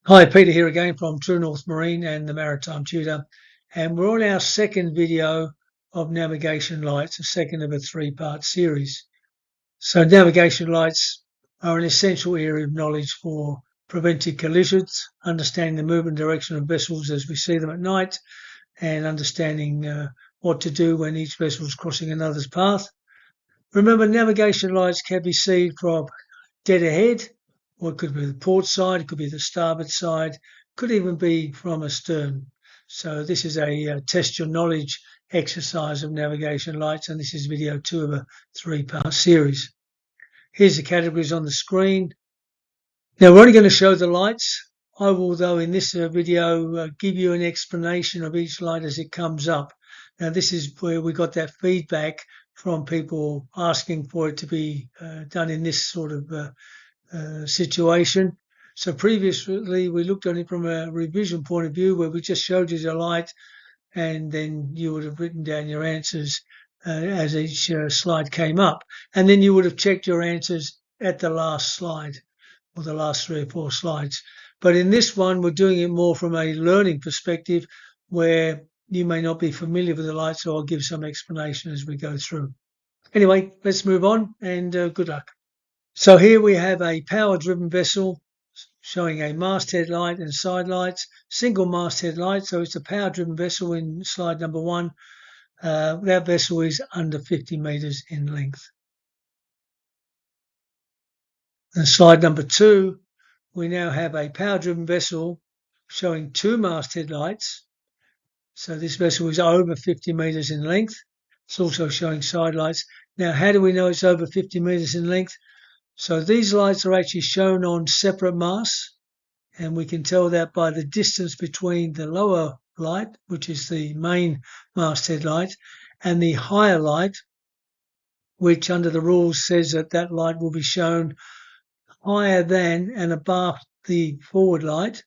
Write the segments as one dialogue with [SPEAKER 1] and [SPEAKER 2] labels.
[SPEAKER 1] Hi, Peter here again from True North Marine and the Maritime Tutor, and we're on our second video of navigation lights, the second of a three-part series. So navigation lights are an essential area of knowledge for preventing collisions, understanding the movement and direction of vessels as we see them at night, and understanding what to do when each vessel is crossing another's path. Remember, navigation lights can be seen from dead ahead, or it could be the port side, it could be the starboard side, could even be from astern. So this is a test your knowledge exercise of navigation lights, and this is video 2 of a three-part series. Here's the categories on the screen. Now we're only going to show the lights. I will, though, in this video give you an explanation of each light as it comes up. Now this is where we got that feedback from people asking for it to be done in this sort of situation. So previously we looked at it from a revision point of view where we just showed you the light and then you would have written down your answers as each slide came up, and then you would have checked your answers at the last slide or the last 3 or 4 slides. But in this one we're doing it more from a learning perspective where you may not be familiar with the light, so I'll give some explanation as we go through. Anyway, let's move on, and good luck. So here we have a power-driven vessel showing a masthead light and side lights, single masthead light. So it's a power-driven vessel in slide number 1. That vessel is under 50 meters in length. And slide number 2, we now have a power-driven vessel showing 2 masthead lights. So this vessel is over 50 meters in length. It's also showing side lights. Now, how do we know it's over 50 meters in length? So these lights are actually shown on separate masts, and we can tell that by the distance between the lower light, which is the main masthead light, and the higher light, which under the rules says that that light will be shown higher than and above the forward light.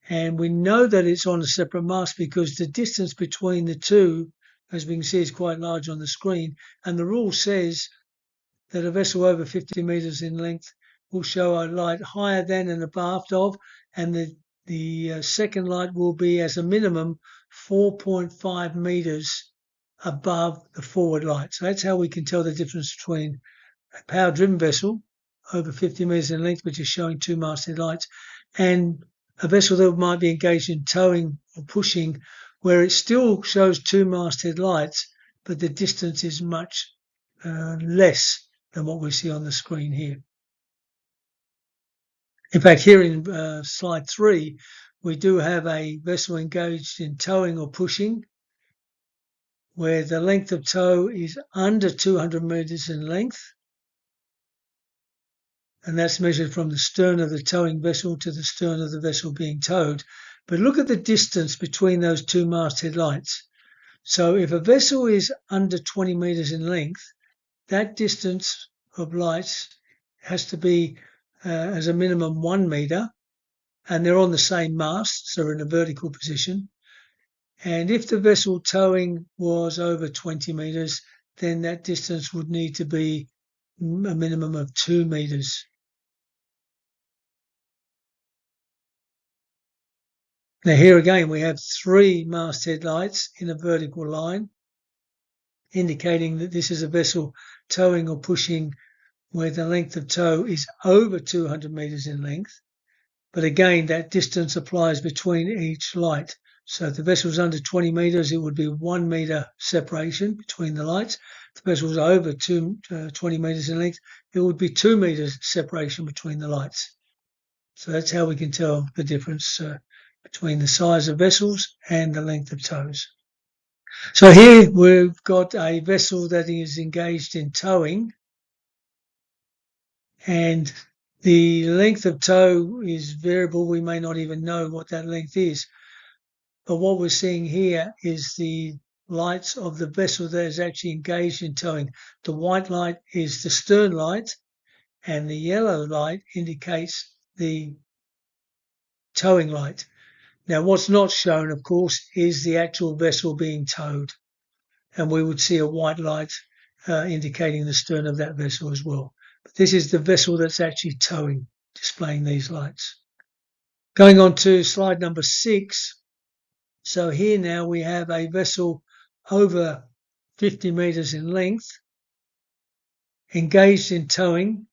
[SPEAKER 1] And we know that it's on a separate mast because the distance between the two, as we can see, is quite large on the screen, and the rule says that a vessel over 50 meters in length will show a light higher than and abaft of, and the second light will be as a minimum 4.5 meters above the forward light. So that's how we can tell the difference between a power-driven vessel over 50 meters in length, which is showing 2 masthead lights, and a vessel that might be engaged in towing or pushing, where it still shows 2 masthead lights, but the distance is much less than what we see on the screen here. In fact, here in slide 3, we do have a vessel engaged in towing or pushing, where the length of tow is under 200 meters in length, and that's measured from the stern of the towing vessel to the stern of the vessel being towed. But look at the distance between those 2 masthead lights. So if a vessel is under 20 meters in length, that distance of lights has to be as a minimum 1 meter, and they're on the same mast, so in a vertical position. And if the vessel towing was over 20 meters, then that distance would need to be a minimum of 2 meters. Now here again we have 3 masthead lights in a vertical line, indicating that this is a vessel towing or pushing where the length of tow is over 200 meters in length. But again, that distance applies between each light. So if the vessel is under 20 meters, it would be 1 meter separation between the lights. If the vessel is over 20 meters in length, it would be 2 meters separation between the lights. So that's how we can tell the difference between the size of vessels and the length of tows. So here we've got a vessel that is engaged in towing, and the length of tow is variable. We may not even know what that length is. But what we're seeing here is the lights of the vessel that is actually engaged in towing. The white light is the stern light, and the yellow light indicates the towing light. Now, what's not shown, of course, is the actual vessel being towed. And we would see a white light indicating the stern of that vessel as well. But this is the vessel that's actually towing, displaying these lights. Going on to slide number 6. So here now we have a vessel over 50 metres in length, engaged in towing,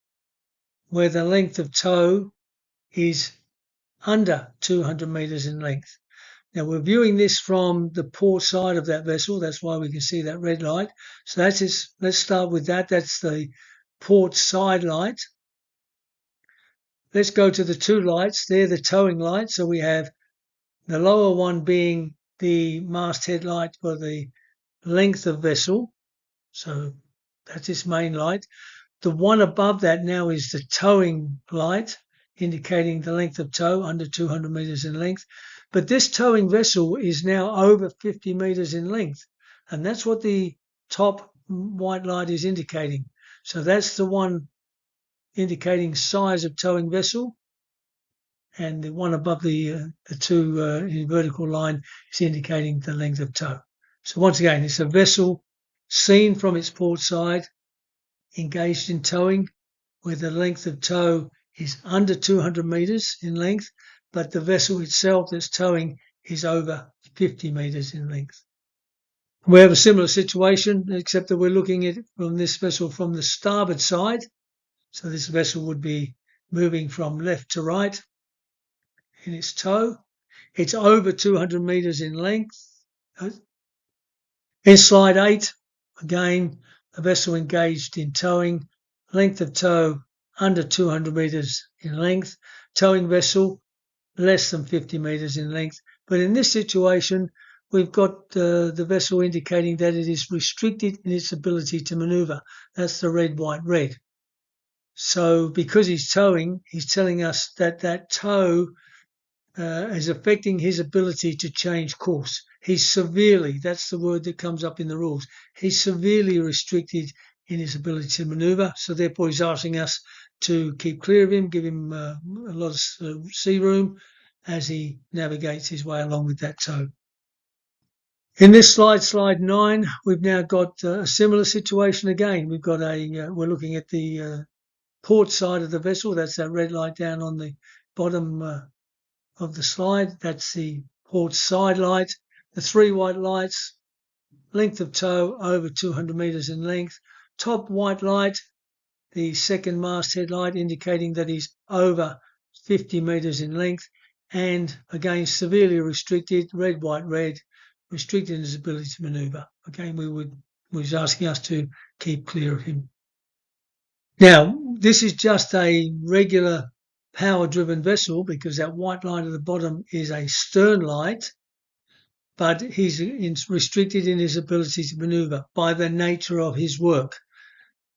[SPEAKER 1] where the length of tow is under 200 metres in length. Now we're viewing this from the port side of that vessel. That's why we can see that red light. So that's it. Let's start with that. That's the port side light. Let's go to the two lights. They're the towing lights. So we have the lower one being the masthead light for the length of vessel. So that's its main light. The one above that now is the towing light, indicating the length of tow, under 200 metres in length. But this towing vessel is now over 50 metres in length, and that's what the top white light is indicating. So that's the one indicating size of towing vessel, and the one above the two in vertical line is indicating the length of tow. So once again, it's a vessel seen from its port side, engaged in towing, where the length of tow is under 200 metres in length, but the vessel itself that's towing is over 50 metres in length. We have a similar situation, except that we're looking at from this vessel from the starboard side. So this vessel would be moving from left to right in its tow. It's over 200 metres in length. In slide 8, again, a vessel engaged in towing, length of tow under 200 metres in length, towing vessel less than 50 metres in length. But in this situation, we've got the vessel indicating that it is restricted in its ability to manoeuvre. That's the red, white, red. So because he's towing, he's telling us that that tow is affecting his ability to change course. He's severely, that's the word that comes up in the rules, he's severely restricted in his ability to manoeuvre. So therefore he's asking us to keep clear of him, give him a lot of sea room as he navigates his way along with that tow. In this slide, slide 9, we've now got a similar situation again. We've got we're looking at the port side of the vessel. That's that red light down on the bottom of the slide. That's the port side light. The three white lights, length of tow over 200 metres in length. Top white light, the second masthead light, indicating that he's over 50 metres in length. And again, severely restricted, red, white, red, restricted in his ability to manoeuvre. Again, was asking us to keep clear of him. Now, this is just a regular power-driven vessel because that white light at the bottom is a stern light, but he's restricted in his ability to manoeuvre by the nature of his work.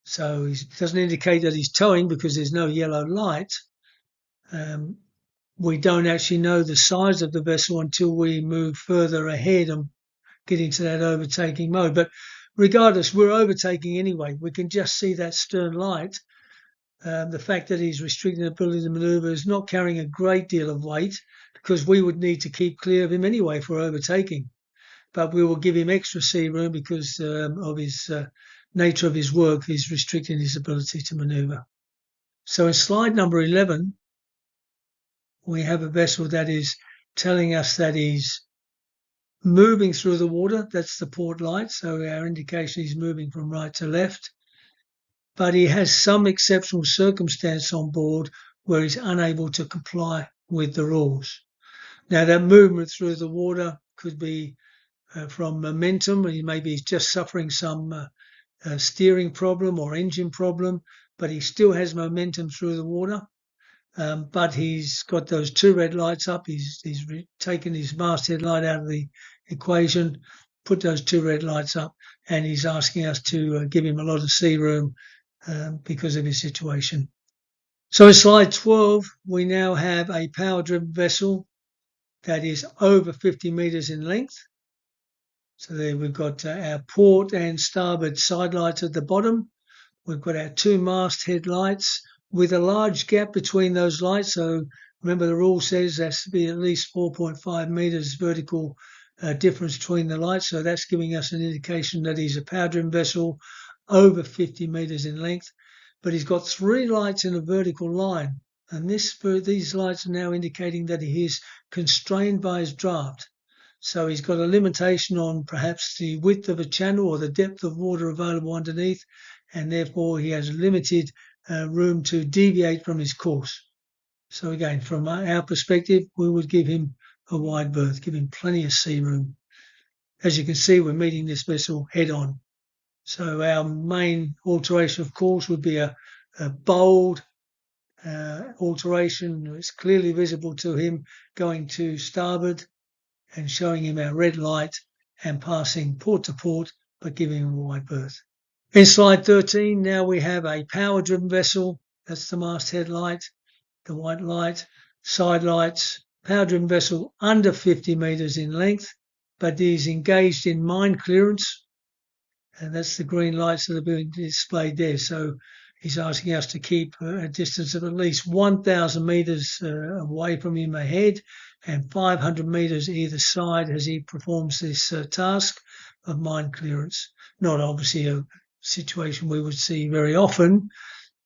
[SPEAKER 1] So it doesn't indicate that he's towing because there's no yellow light. We don't actually know the size of the vessel until we move further ahead and get into that overtaking mode. But regardless, we're overtaking anyway. We can just see that stern light. The fact that he's restricting the ability to manoeuvre is not carrying a great deal of weight because we would need to keep clear of him anyway for overtaking. But we will give him extra sea room because of his nature of his work. He's restricting his ability to manoeuvre. So in slide number 11, we have a vessel that is telling us that he's moving through the water. That's the port light. So our indication is moving from right to left. But he has some exceptional circumstance on board where he's unable to comply with the rules. Now, that movement through the water could be from momentum. Maybe he's just suffering some steering problem or engine problem, but he still has momentum through the water. But he's got those two red lights up. He's taken his masthead light out of the equation, put those two red lights up, and he's asking us to give him a lot of sea room because of his situation. So in slide 12, we now have a power-driven vessel that is over 50 metres in length. So there we've got our port and starboard side lights at the bottom. We've got our two masthead lights with a large gap between those lights. So remember the rule says there has to be at least 4.5 metres vertical difference between the lights. So that's giving us an indication that he's a power-driven vessel over 50 metres in length. But he's got three lights in a vertical line. And these lights are now indicating that he is constrained by his draft. So he's got a limitation on perhaps the width of a channel or the depth of water available underneath, and therefore he has limited room to deviate from his course. So again, from our perspective, we would give him a wide berth, give him plenty of sea room. As you can see, we're meeting this vessel head on. So our main alteration of course would be a bold alteration. It's clearly visible to him going to starboard and showing him our red light and passing port to port, but giving him a wide berth. In slide 13, now we have a power-driven vessel. That's the masthead light, the white light, side lights, power-driven vessel under 50 metres in length, but is engaged in mine clearance, and that's the green lights that are being displayed there. So he's asking us to keep a distance of at least 1,000 metres away from him ahead and 500 metres either side as he performs this task of mine clearance. Not obviously a situation we would see very often,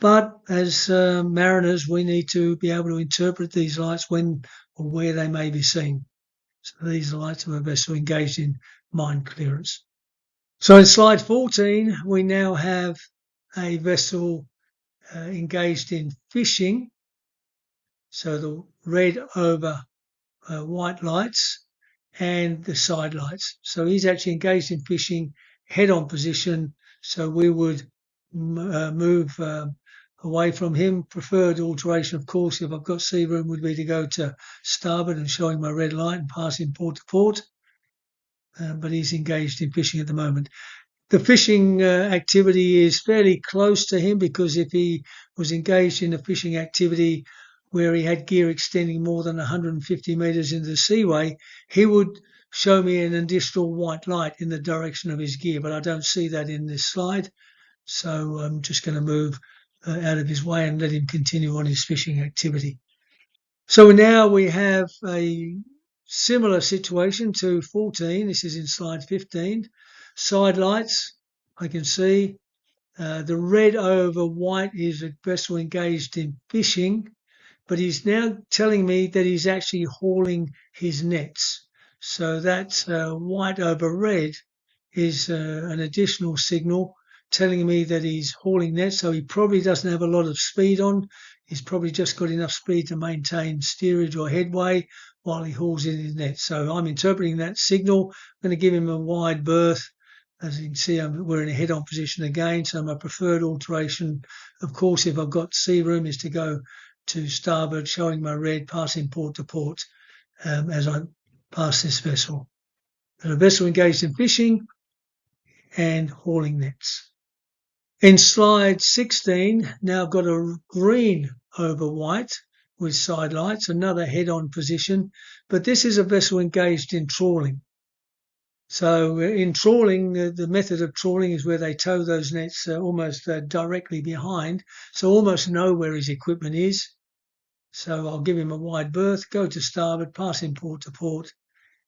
[SPEAKER 1] but as mariners, we need to be able to interpret these lights when or where they may be seen. So these are lights of a vessel engaged in mine clearance. So in slide 14, we now have a vessel engaged in fishing. So the red over white lights and the side lights. So he's actually engaged in fishing head-on position. So we would move away from him. Preferred alteration, of course, if I've got sea room, would be to go to starboard and showing my red light and passing port to port. But he's engaged in fishing at the moment. The fishing activity is fairly close to him, because if he was engaged in a fishing activity where he had gear extending more than 150 metres into the seaway, he would show me an additional white light in the direction of his gear, but I don't see that in this slide. So I'm just going to move out of his way and let him continue on his fishing activity. So now we have a similar situation to 14. This is in slide 15. Side lights, I can see. The red over white is a vessel engaged in fishing, but he's now telling me that he's actually hauling his nets. So that white over red is an additional signal telling me that he's hauling nets. So he probably doesn't have a lot of speed on. He's probably just got enough speed to maintain steerage or headway while he hauls in his net. So I'm interpreting that signal. I'm going to give him a wide berth. As you can see, we're in a head-on position again. So my preferred alteration, of course, if I've got sea room, is to go to starboard, showing my red, passing port to port as I pass this vessel. And a vessel engaged in fishing and hauling nets. In slide 16, now I've got a green over white with side lights, another head-on position, but this is a vessel engaged in trawling. So in trawling, the method of trawling is where they tow those nets almost directly behind, so almost know where his equipment is. So I'll give him a wide berth, go to starboard, pass him port to port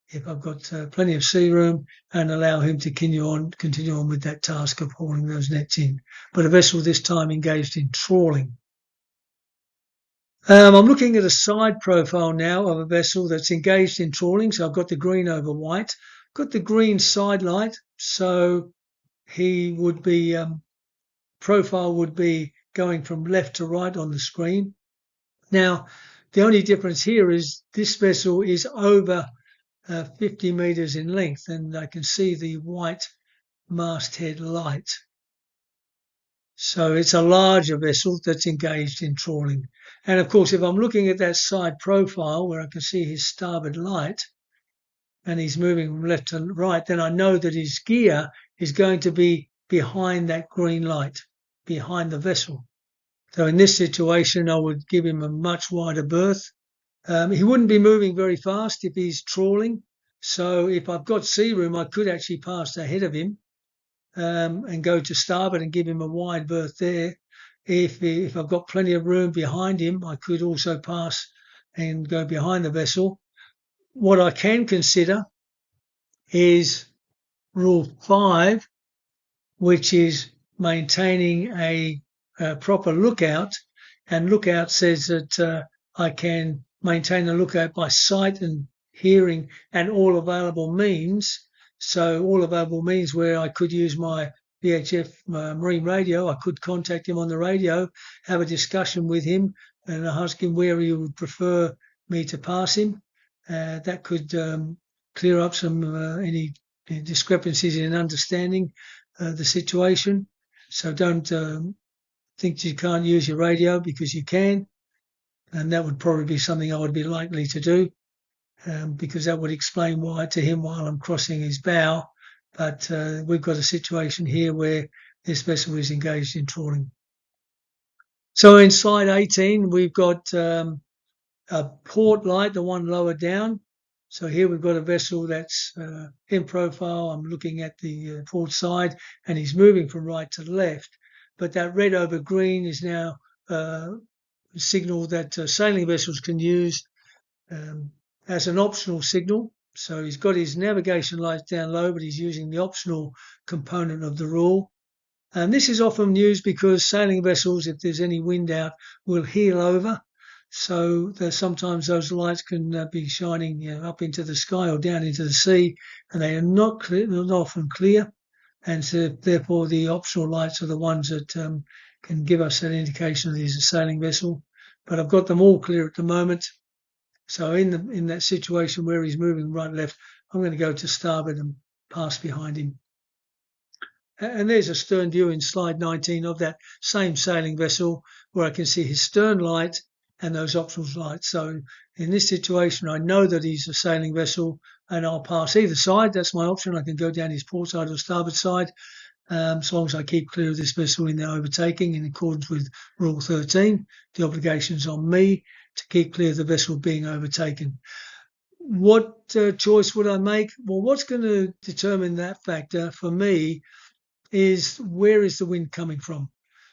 [SPEAKER 1] if I've got plenty of sea room, and allow him to continue on with that task of hauling those nets in. But a vessel this time engaged in trawling. I'm looking at a side profile now of a vessel that's engaged in trawling. So I've got the green over white, got the green side light. So he would be, profile would be going from left to right on the screen. Now, the only difference here is this vessel is over 50 metres in length, and I can see the white masthead light. So it's a larger vessel that's engaged in trawling. And of course, if I'm looking at that side profile where I can see his starboard light and he's moving from left to right, then I know that his gear is going to be behind that green light, behind the vessel. So in this situation, I would give him a much wider berth. He wouldn't be moving very fast if he's trawling. So if I've got sea room, I could actually pass ahead of him and go to starboard and give him a wide berth there. If I've got plenty of room behind him, I could also pass and go behind the vessel. What I can consider is rule 5, which is maintaining a proper lookout And lookout says that I can maintain a lookout by sight and hearing and all available means. So all available means where I could use my VHF marine radio. I could contact him on the radio, have a discussion with him, and ask him where he would prefer me to pass him. That could clear up some any discrepancies in understanding the situation. So don't think you can't use your radio, because you can, and that would probably be something I would be likely to do, because that would explain why to him while I'm crossing his bow. But we've got a situation here where this vessel is engaged in trawling. So in slide 18, we've got a port light, the one lower down. So here we've got a vessel that's in profile. I'm looking at the port side, and he's moving from right to left. But that red over green is now a signal that sailing vessels can use as an optional signal. So he's got his navigation lights down low, but he's using the optional component of the rule. And this is often used because sailing vessels, if there's any wind out, will heel over. So sometimes those lights can be shining up into the sky or down into the sea, and they are not often clear. And so therefore the optional lights are the ones that can give us that indication that he's a sailing vessel. But I've got them all clear at the moment. So in that situation where he's moving right left, I'm going to go to starboard and pass behind him. And there's a stern view in slide 19 of that same sailing vessel, where I can see his stern light and those optional lights. So in this situation, I know that he's a sailing vessel, and I'll pass either side. That's my option. I can go down his port side or starboard side, as long as I keep clear of this vessel in the overtaking in accordance with Rule 13. The obligation's on me to keep clear of the vessel being overtaken. What choice would I make? Well, what's going to determine that factor for me is where is the wind coming from.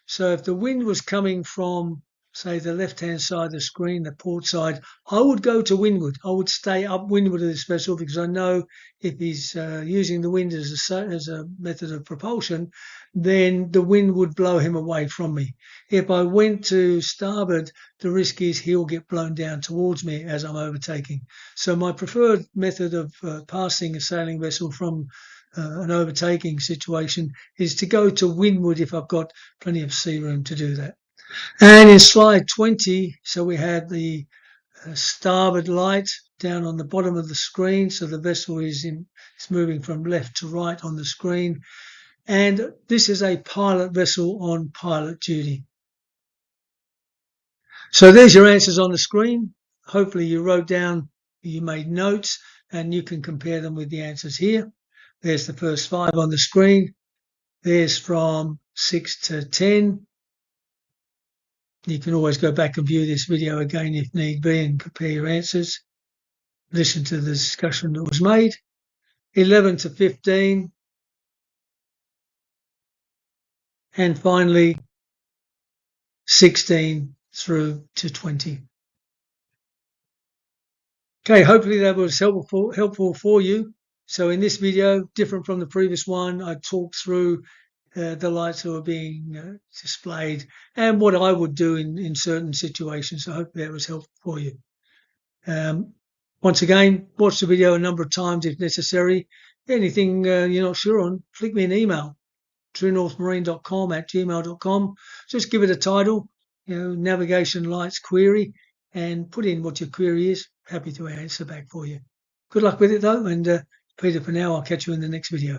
[SPEAKER 1] So if the wind was coming from, say, the left-hand side of the screen, the port side, I would go to windward. I would stay up windward of this vessel, because I know if he's using the wind as a method of propulsion, then the wind would blow him away from me. If I went to starboard, the risk is he'll get blown down towards me as I'm overtaking. So my preferred method of passing a sailing vessel from an overtaking situation is to go to windward if I've got plenty of sea room to do that. And in slide 20, so we have the starboard light down on the bottom of the screen. So the vessel is moving from left to right on the screen. And this is a pilot vessel on pilot duty. So there's your answers on the screen. Hopefully you wrote down, you made notes, and you can compare them with the answers here. There's the first 5 on the screen. There's from 6 to 10. You can always go back and view this video again if need be and compare your answers. Listen to the discussion that was made. 11 to 15. And finally, 16 through to 20. Okay, hopefully that was helpful for you. So in this video, different from the previous one, I talked through the lights that were being displayed and what I would do in certain situations. So hopefully that was helpful for you. Once again, watch the video a number of times if necessary. Anything you're not sure on, flick me an email, truenorthmarine.com@gmail.com. Just give it a title, navigation lights query, and put in what your query is. Happy to answer back for you. Good luck with it though, and Peter, for now, I'll catch you in the next video.